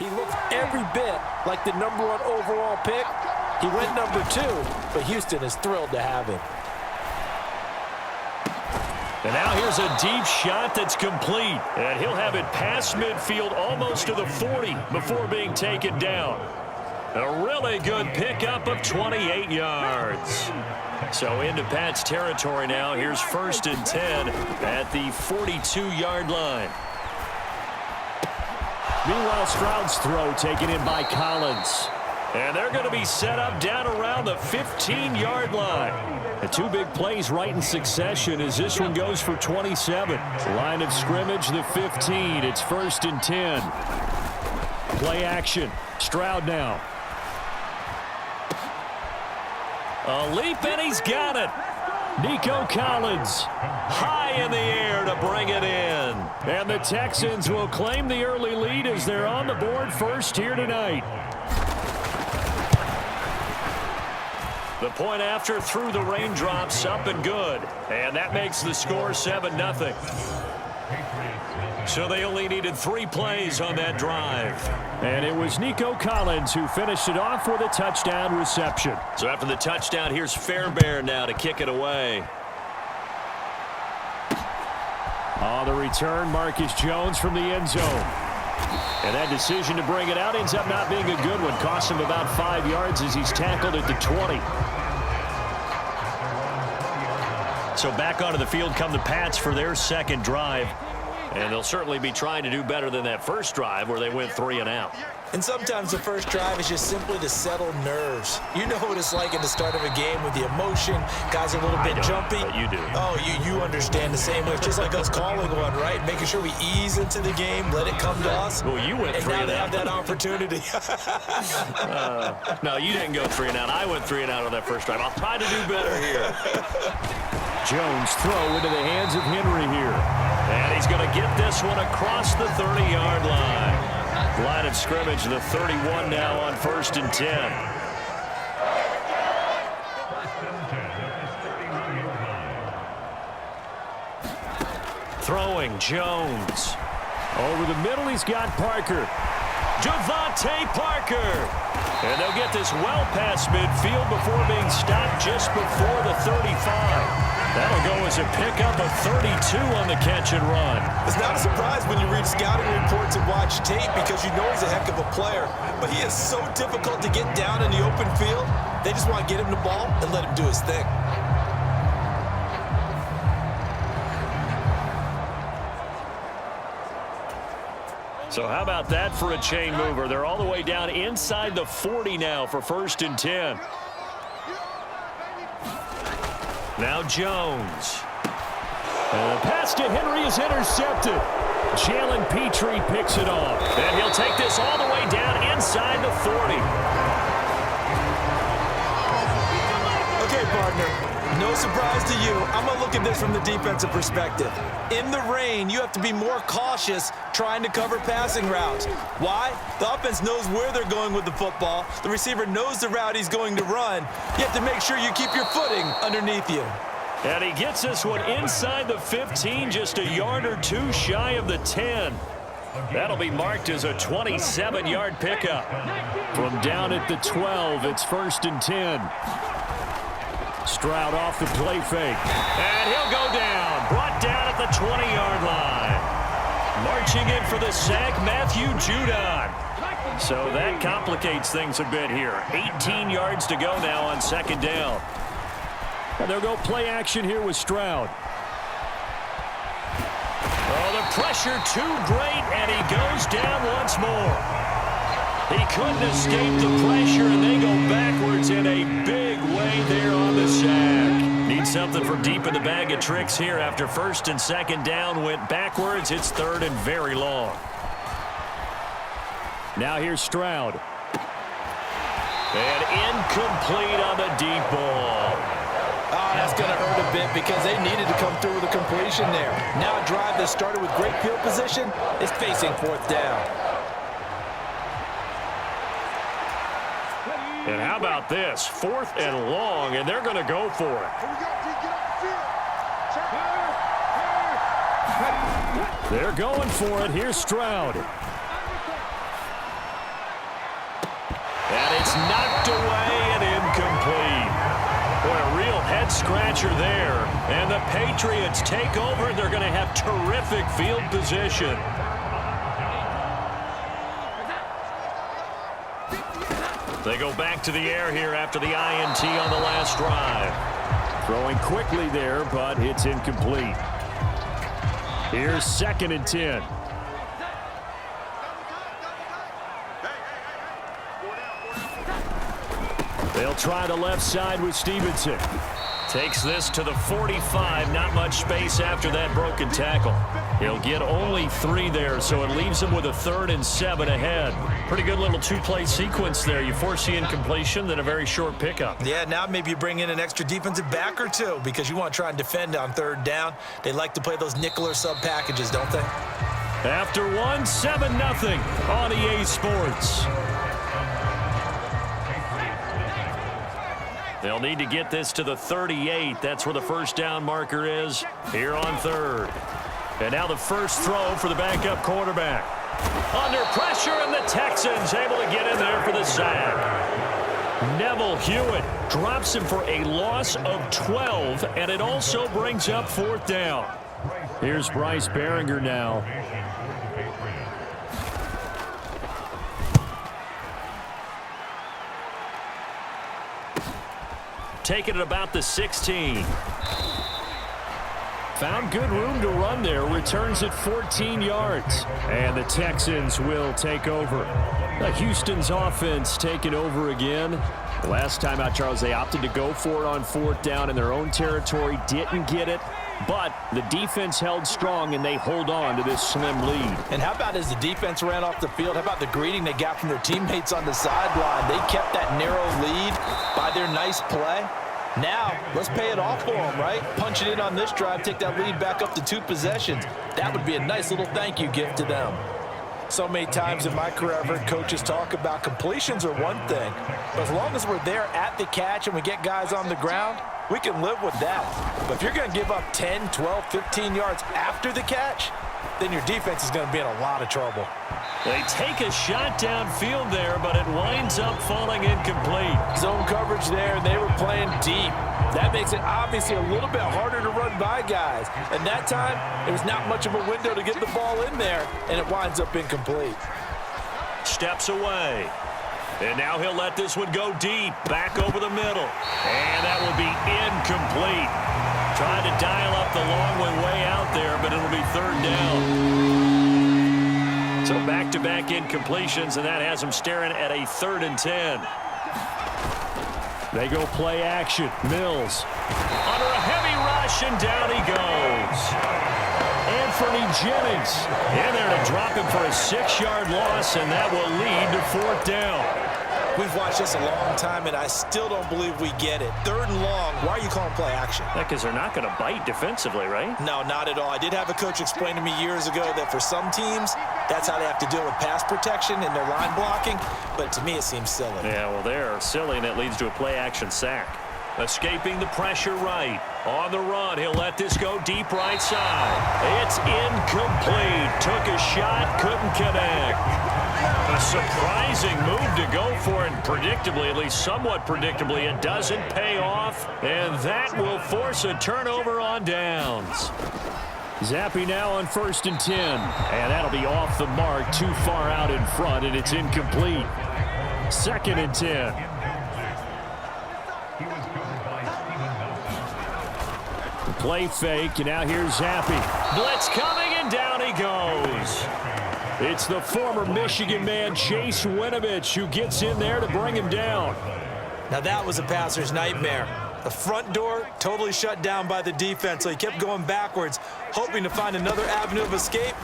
he looked every bit like the #1 overall pick. He went #2, but Houston is thrilled to have him. And now here's a deep shot that's complete. And he'll have it past midfield almost to the 40 before being taken down. A really good pickup of 28 yards. So into Pat's territory now. Here's 1st and 10 at the 42-yard line. Meanwhile, Stroud's throw taken in by Collins. And they're going to be set up down around the 15-yard line. The two big plays right in succession as this one goes for 27. Line of scrimmage, the 15. It's 1st and 10. Play action. Stroud now. A leap, and he's got it. Nico Collins high in the air to bring it in. And the Texans will claim the early lead as they're on the board first here tonight. The point after through the raindrops, up and good. And that makes the score 7-0. So they only needed 3 plays on that drive. And it was Nico Collins who finished it off with a touchdown reception. So after the touchdown, here's Fairbairn now to kick it away. On the return, Marcus Jones from the end zone. And that decision to bring it out ends up not being a good one. Cost him about 5 yards as he's tackled at the 20. So back onto the field come the Pats for their second drive. And they'll certainly be trying to do better than that first drive where they went 3 and out. And sometimes the first drive is just simply to settle nerves. You know what it's like at the start of a game with the emotion. Guys are a little bit jumpy. But you do. Oh, you understand the same way. It's just like us calling one, right? Making sure we ease into the game, let it come to us. Well, you went 3 and out. And now they have that opportunity. No, you didn't go 3 and out. I went 3 and out on that first drive. I'll try to do better here. Jones throw into the hands of Henry here. And he's going to get this one across the 30-yard line. Line of scrimmage, the 31 now on 1st and 10. Throwing, Jones. Over the middle, he's got Parker. Javante Parker. And they'll get this well past midfield before being stopped just before the 35. That'll go as a pickup of 32 on the catch and run. It's not a surprise when you read scouting reports and watch tape because you know he's a heck of a player. But he is so difficult to get down in the open field. They just want to get him the ball and let him do his thing. So how about that for a chain mover? They're all the way down inside the 40 now for 1st and 10. Now Jones. And the pass to Henry is intercepted. Jalen Petrie picks it off. And he'll take this all the way down inside the 40. Okay, partner. No surprise to you. I'm going to look at this from the defensive perspective. In the rain, you have to be more cautious trying to cover passing routes. Why? The offense knows where they're going with the football. The receiver knows the route he's going to run. You have to make sure you keep your footing underneath you. And he gets this one inside the 15, just a yard or 2 shy of the 10. That'll be marked as a 27-yard pickup. From down at the 12, it's 1st and 10. Stroud off the play fake. And he'll go down. Brought down at the 20-yard line. Marching in for the sack, Matthew Judon. So that complicates things a bit here. 18 yards to go now on 2nd down. And they'll go play action here with Stroud. Oh, the pressure too great, and he goes down once more. He couldn't escape the pressure, and they go backwards in a big way there on the sack. Need something from deep in the bag of tricks here after 1st and 2nd down went backwards. It's 3rd and very long. Now here's Stroud. And incomplete on the deep ball. Oh, that's going to hurt a bit because they needed to come through with a completion there. Now a drive that started with great field position is facing 4th down. And how about this? 4th and long, and they're going to go for it. They're going for it. Here's Stroud. And it's knocked away and incomplete. Boy, a real head-scratcher there. And the Patriots take over. They're going to have terrific field position. They go back to the air here after the INT on the last drive. Throwing quickly there, but it's incomplete. Here's 2nd and 10. They'll try the left side with Stevenson. Takes this to the 45. Not much space after that broken tackle. He'll get only 3 there, so it leaves him with a 3rd and 7 ahead. Pretty good little 2-play sequence there. You force the incompletion, then a very short pickup. Yeah, now maybe you bring in an extra defensive back or 2 because you want to try and defend on 3rd down. They like to play those nickel or sub packages, don't they? After 1, 7-0 on EA Sports. They'll need to get this to the 38. That's where the first down marker is here on 3rd. And now the first throw for the backup quarterback. Under pressure, and the Texans able to get in there for the sack. Neville Hewitt drops him for a loss of 12, and it also brings up 4th down. Here's Bryce Baringer now. Taking it about the 16. Found good room to run there. Returns at 14 yards. And the Texans will take over. Houston's offense taking over again. The last time out, Charles, they opted to go for it on 4th down in their own territory. Didn't get it. But the defense held strong, and they hold on to this slim lead. And how about as the defense ran off the field, how about the greeting they got from their teammates on the sideline? They kept that narrow lead by their nice play. Now, let's pay it off for them, right? Punch it in on this drive, take that lead back up to 2 possessions. That would be a nice little thank you gift to them. So many times in my career, I've heard coaches talk about completions are one thing, but as long as we're there at the catch and we get guys on the ground, we can live with that. But if you're going to give up 10, 12, 15 yards after the catch, then your defense is going to be in a lot of trouble. They take a shot downfield there, but it winds up falling incomplete. Zone coverage there, and they were playing deep. That makes it obviously a little bit harder to run by guys. And that time, there was not much of a window to get the ball in there, and it winds up incomplete. Steps away. And now he'll let this one go deep, back over the middle. And that will be incomplete. Trying to dial up the long way out there, but it'll be 3rd down. So back-to-back incompletions, and that has them staring at a 3rd and 10. They go play action. Mills under a heavy rush, and down he goes. Anthony Jennings in there to drop him for a 6-yard loss, and that will lead to 4th down. We've watched this a long time, and I still don't believe we get it. 3rd and long, why are you calling play action? Because they're not going to bite defensively, right? No, not at all. I did have a coach explain to me years ago that for some teams, that's how they have to deal with pass protection and their line blocking, but to me it seems silly. Yeah, well, they're silly, and it leads to a play-action sack. Escaping the pressure right. On the run, he'll let this go deep right side. It's incomplete. Took a shot, couldn't connect. A surprising move to go for it, and predictably, at least somewhat predictably, it doesn't pay off, and that will force a turnover on downs. Zappe now on 1st and 10, and that'll be off the mark, too far out in front, and it's incomplete. 2nd and 10. Play fake, and now here's Zappe. Blitz coming, and down he goes. It's the former Michigan man, Chase Winovich, who gets in there to bring him down. Now that was a passer's nightmare. The front door totally shut down by the defense, so he kept going backwards, hoping to find another avenue of escape.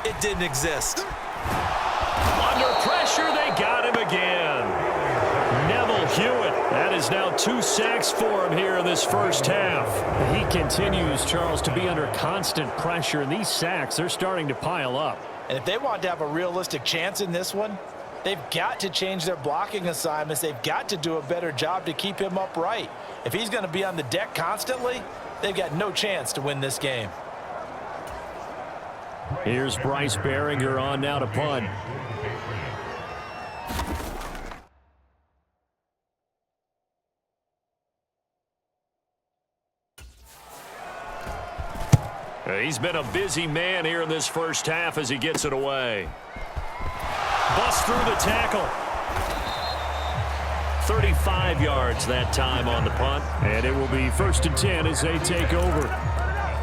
It didn't exist. Under pressure, they got him again. Neville Hewitt. That is now 2 sacks for him here in this first half. He continues, Charles, to be under constant pressure, and these sacks, they're starting to pile up. And if they want to have a realistic chance in this one, they've got to change their blocking assignments. They've got to do a better job to keep him upright. If he's going to be on the deck constantly, they've got no chance to win this game. Here's Bryce Baringer on now to punt. He's been a busy man here in this first half as he gets it away. Busts through the tackle. 35 yards that time on the punt. And it will be 1st and 10 as they take over.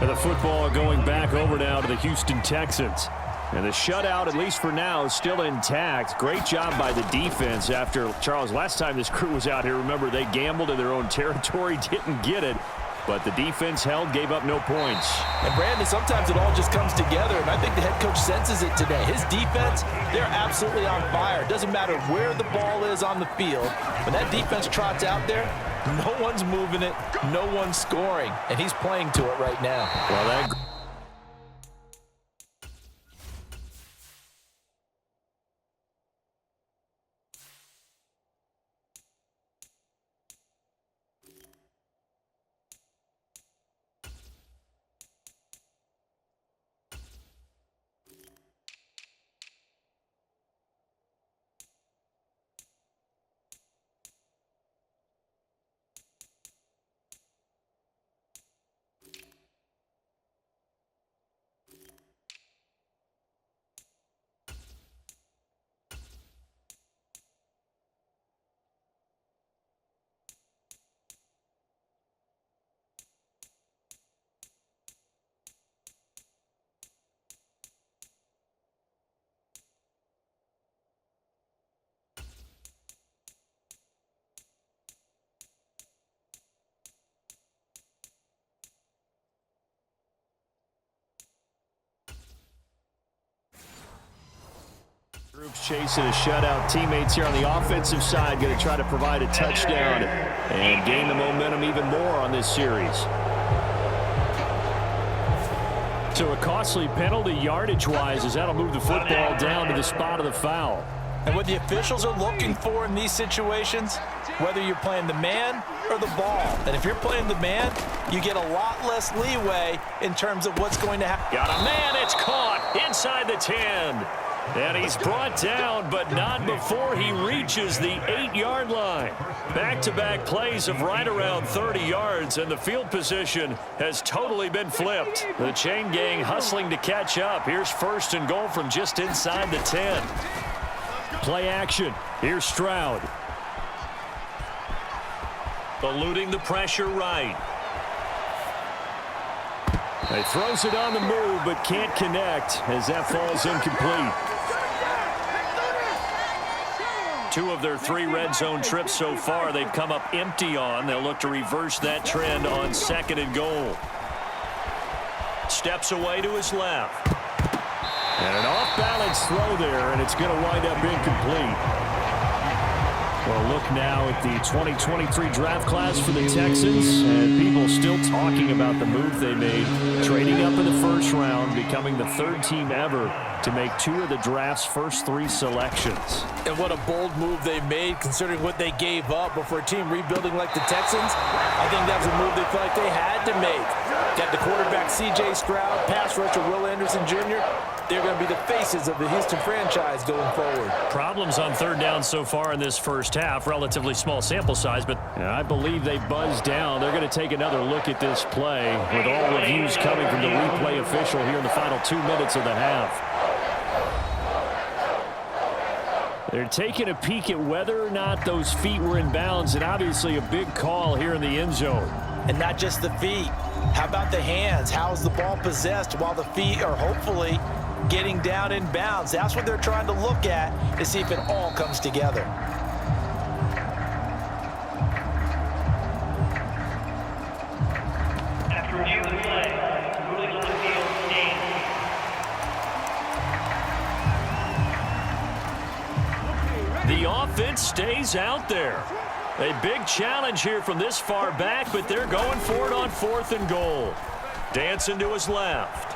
And the football going back over now to the Houston Texans. And the shutout, at least for now, is still intact. Great job by the defense after, Charles, last time this crew was out here, remember, they gambled in their own territory, didn't get it. But the defense held, gave up no points. And, Brandon, sometimes it all just comes together, and I think the head coach senses it today. His defense, they're absolutely on fire. It doesn't matter where the ball is on the field. When that defense trots out there, no one's moving it, no one's scoring, and he's playing to it right now. Well, that... Groups chasing a shutout. Teammates here on the offensive side going to try to provide a touchdown and gain the momentum even more on this series. So a costly penalty yardage-wise as that'll move the football down to the spot of the foul. And what the officials are looking for in these situations, whether you're playing the man or the ball, and if you're playing the man, you get a lot less leeway in terms of what's going to happen. Got a man, it's caught inside the 10. And he's brought down, but not before he reaches the 8-yard line. Back-to-back plays of right around 30 yards, and the field position has totally been flipped. The chain gang hustling to catch up. Here's 1st and goal from just inside the 10. Play action. Here's Stroud. Eluding the pressure right. He throws it on the move, but can't connect as that falls incomplete. 2 of their 3 red zone trips so far they've come up empty on. They'll look to reverse that trend on 2nd and goal. Steps away to his left. And an off-balance throw there, and it's going to wind up incomplete. Well, look now at the 2023 draft class for the Texans, and people still talking about the move they made, trading up in the 1st round, becoming the 3rd team ever to make 2 of the draft's first 3 selections. And what a bold move they made, considering what they gave up. But for a team rebuilding like the Texans, I think that was a move they felt like they had to make. Got the quarterback C.J. Stroud, pass rusher Will Anderson Jr., they're going to be the faces of the Houston franchise going forward. Problems on 3rd down so far in this first half. Relatively small sample size, but I believe they buzzed down. They're going to take another look at this play with all reviews coming from the replay official here in the final 2 minutes of the half. They're taking a peek at whether or not those feet were in bounds, and obviously a big call here in the end zone. And not just the feet. How about the hands? How is the ball possessed while the feet are hopefully getting down in bounds? That's what they're trying to look at to see if it all comes together. After review of the play, ruling on the field stands. The offense stays out there. A big challenge here from this far back, but they're going for it on 4th and goal. Dancing to his left.